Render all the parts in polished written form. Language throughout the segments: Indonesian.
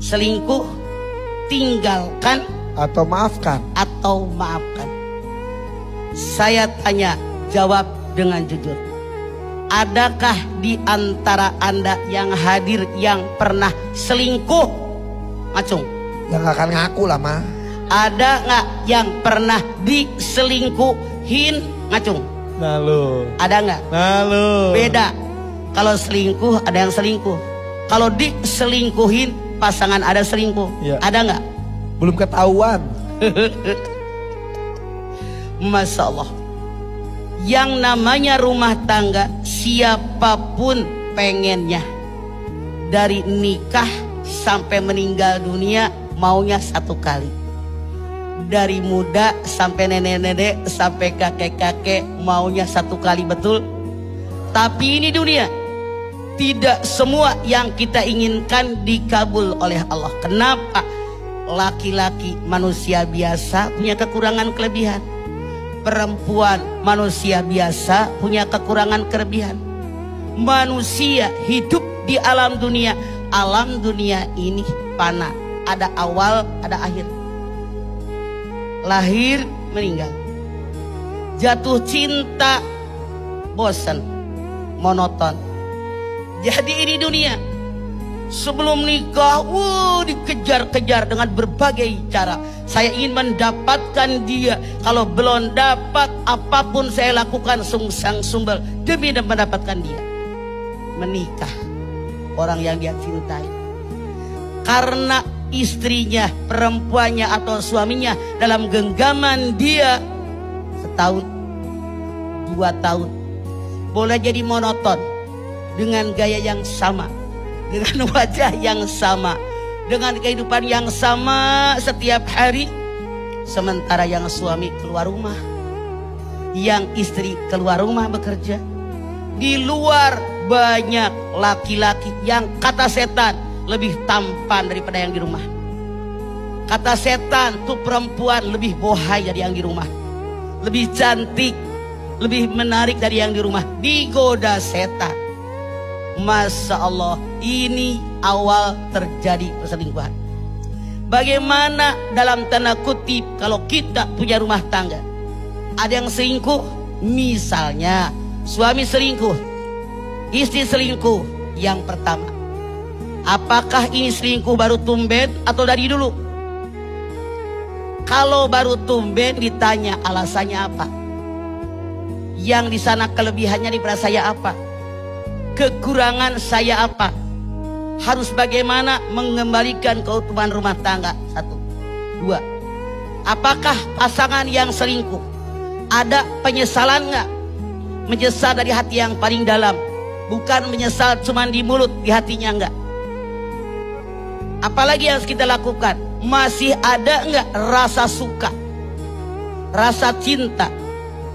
selingkuh, tinggalkan atau maafkan. Saya tanya, jawab dengan jujur. Adakah di antara Anda yang hadir yang pernah selingkuh? Acung. Yang akan ngaku lah mah. Ada nggak yang pernah diselingkuhin? Ngacung. Nah lu. Ada nggak? Nah lu. Beda. Kalau selingkuh ada yang selingkuh. Kalau diselingkuhin pasangan ada selingkuh. Ya. Ada nggak? Belum ketahuan. Masya Allah. Yang namanya rumah tangga, siapapun pengennya dari nikah sampai meninggal dunia maunya satu kali. Dari muda sampai nenek-nenek sampai kakek-kakek maunya satu kali, betul? Tapi ini dunia, tidak semua yang kita inginkan dikabul oleh Allah. Kenapa? Laki-laki manusia biasa punya kekurangan kelebihan. Perempuan manusia biasa punya kekurangan kelebihan. Manusia hidup di alam dunia. Alam dunia ini fana, ada awal, ada akhir. Lahir, meninggal. Jatuh cinta, bosan, monoton. Jadi ini dunia. Sebelum nikah, dikejar-kejar dengan berbagai cara. Saya ingin mendapatkan dia. Kalau belum dapat, apapun saya lakukan sungsang sumbel demi mendapatkan dia. Menikah orang yang dia cintai. Karena istrinya, perempuannya atau suaminya dalam genggaman dia setahun, 2 tahun, boleh jadi monoton dengan gaya yang sama, dengan wajah yang sama, dengan kehidupan yang sama setiap hari. Sementara yang suami keluar rumah, yang istri keluar rumah bekerja. Di luar banyak laki-laki yang kata setan lebih tampan daripada yang di rumah. Kata setan tuh perempuan lebih bohai dari yang di rumah, lebih cantik, lebih menarik dari yang di rumah. Digoda setan. Masya Allah, ini awal terjadi perselingkuhan. Bagaimana dalam tanda kutip kalau kita punya rumah tangga, ada yang selingkuh, misalnya suami selingkuh, istri selingkuh. Yang pertama, apakah ini selingkuh baru tumben atau dari dulu? Kalau baru tumben ditanya alasannya apa? Yang di sana kelebihannya daripada saya apa? Kekurangan saya apa? Harus bagaimana mengembalikan keutuhan rumah tangga? 1, 2. Apakah pasangan yang selingkuh ada penyesalan nggak? Menyesal dari hati yang paling dalam, bukan menyesal cuman di mulut, di hatinya enggak. Apalagi yang harus kita lakukan? Masih ada nggak rasa suka, rasa cinta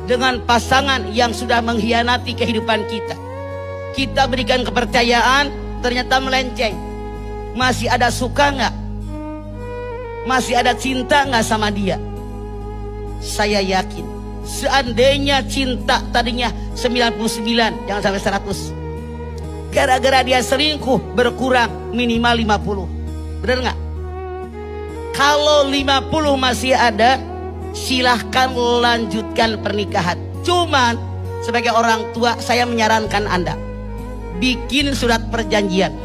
dengan pasangan yang sudah mengkhianati kehidupan kita? Kita berikan kepercayaan, ternyata melenceng. Masih ada suka nggak? Masih ada cinta nggak sama dia? Saya yakin, seandainya cinta tadinya 99, jangan sampai 100. Gara-gara dia selingkuh berkurang minimal 50. Bener nggak? Kalau 50 masih ada, silahkan lanjutkan pernikahan. Cuman sebagai orang tua saya menyarankan Anda bikin surat perjanjian.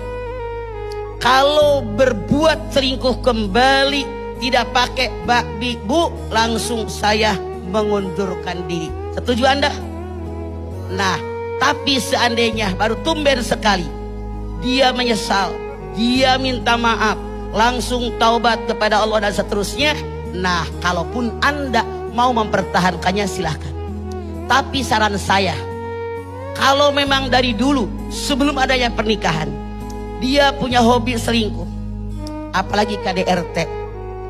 Kalau berbuat selingkuh kembali, tidak pakai babi bu, langsung saya mengundurkan diri. Setuju Anda? Nah, tapi seandainya baru tumben sekali, dia menyesal, dia minta maaf, langsung taubat kepada Allah dan seterusnya. Nah, kalaupun Anda mau mempertahankannya silahkan. Tapi saran saya, kalau memang dari dulu sebelum adanya pernikahan dia punya hobi selingkuh, apalagi KDRT,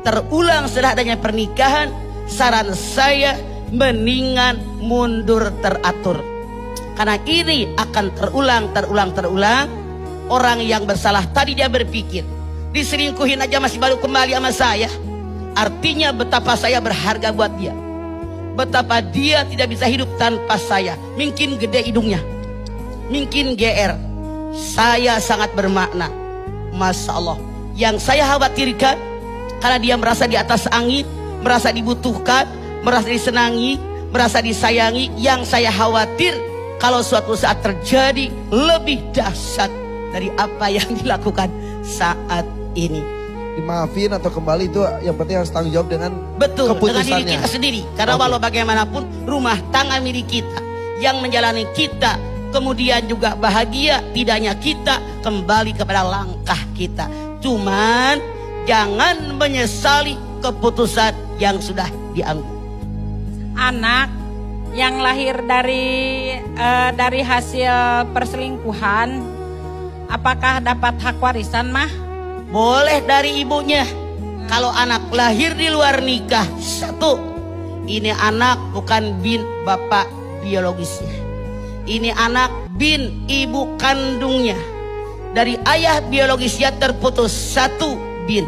terulang setelah adanya pernikahan, saran saya mendingan mundur teratur. Karena ini akan terulang. Orang yang bersalah tadi dia berpikir, diselingkuhin aja masih baru kembali sama saya, artinya betapa saya berharga buat dia, betapa dia tidak bisa hidup tanpa saya. Mungkin gede hidungnya, mungkin GR, saya sangat bermakna. Masya Allah, Yang saya khawatirkan, karena dia merasa di atas angin, merasa dibutuhkan, merasa disenangi, merasa disayangi. Yang saya khawatir kalau suatu saat terjadi lebih dahsyat dari apa yang dilakukan saat ini. Dimaafin atau kembali itu yang penting harus tanggung jawab dengan betul, dengan diri keputusannya. kita sendiri. Karena walau bagaimanapun rumah tangga milik kita, yang menjalani kita, kemudian juga bahagia tidaknya kita, kembali kepada langkah kita. Cuman jangan menyesali keputusan yang sudah diambil. Anak yang lahir dari hasil perselingkuhan, apakah dapat hak warisan, mah? Boleh dari ibunya. Kalau anak lahir di luar nikah, satu, ini anak bukan bin bapak biologisnya. Ini anak bin ibu kandungnya. Dari ayah biologisnya terputus, satu, bin.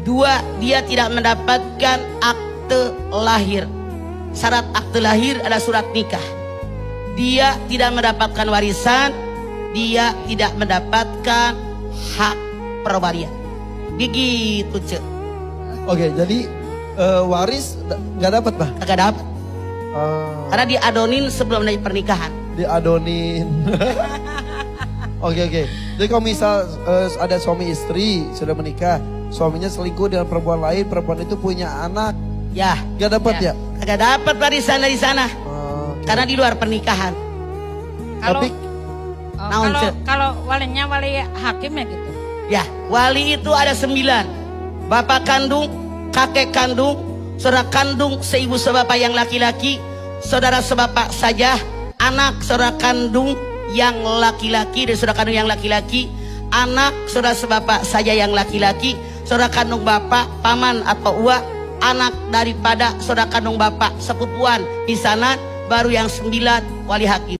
Dua, dia tidak mendapatkan akte lahir. Syarat akte lahir adalah surat nikah. Dia tidak mendapatkan warisan, dia tidak mendapatkan hak perwarian. Begitu, Cek. Oke, jadi waris nggak dapat, bah? Kagak dapat. Karena diadonin sebelum dari pernikahan. Diadonin. Oke. Jadi kalau misal ada suami istri sudah menikah, suaminya selingkuh dengan perempuan lain, perempuan itu punya anak, Ya, nggak dapat ya? kagak dapat warisan dari sana. Karena di luar pernikahan. Kalau Tapi naon, Cek? kalau walinya wali hakim ya gitu. Ya, wali itu ada 9. Bapak kandung, kakek kandung, saudara kandung seibu sebapak yang laki-laki, saudara sebapak saja, anak saudara kandung yang laki-laki dan saudara kandung yang laki-laki, anak saudara sebapak saja yang laki-laki, saudara kandung bapak, paman atau uak, anak daripada saudara kandung bapak, sepupuan di sana, baru yang 9 wali hakim.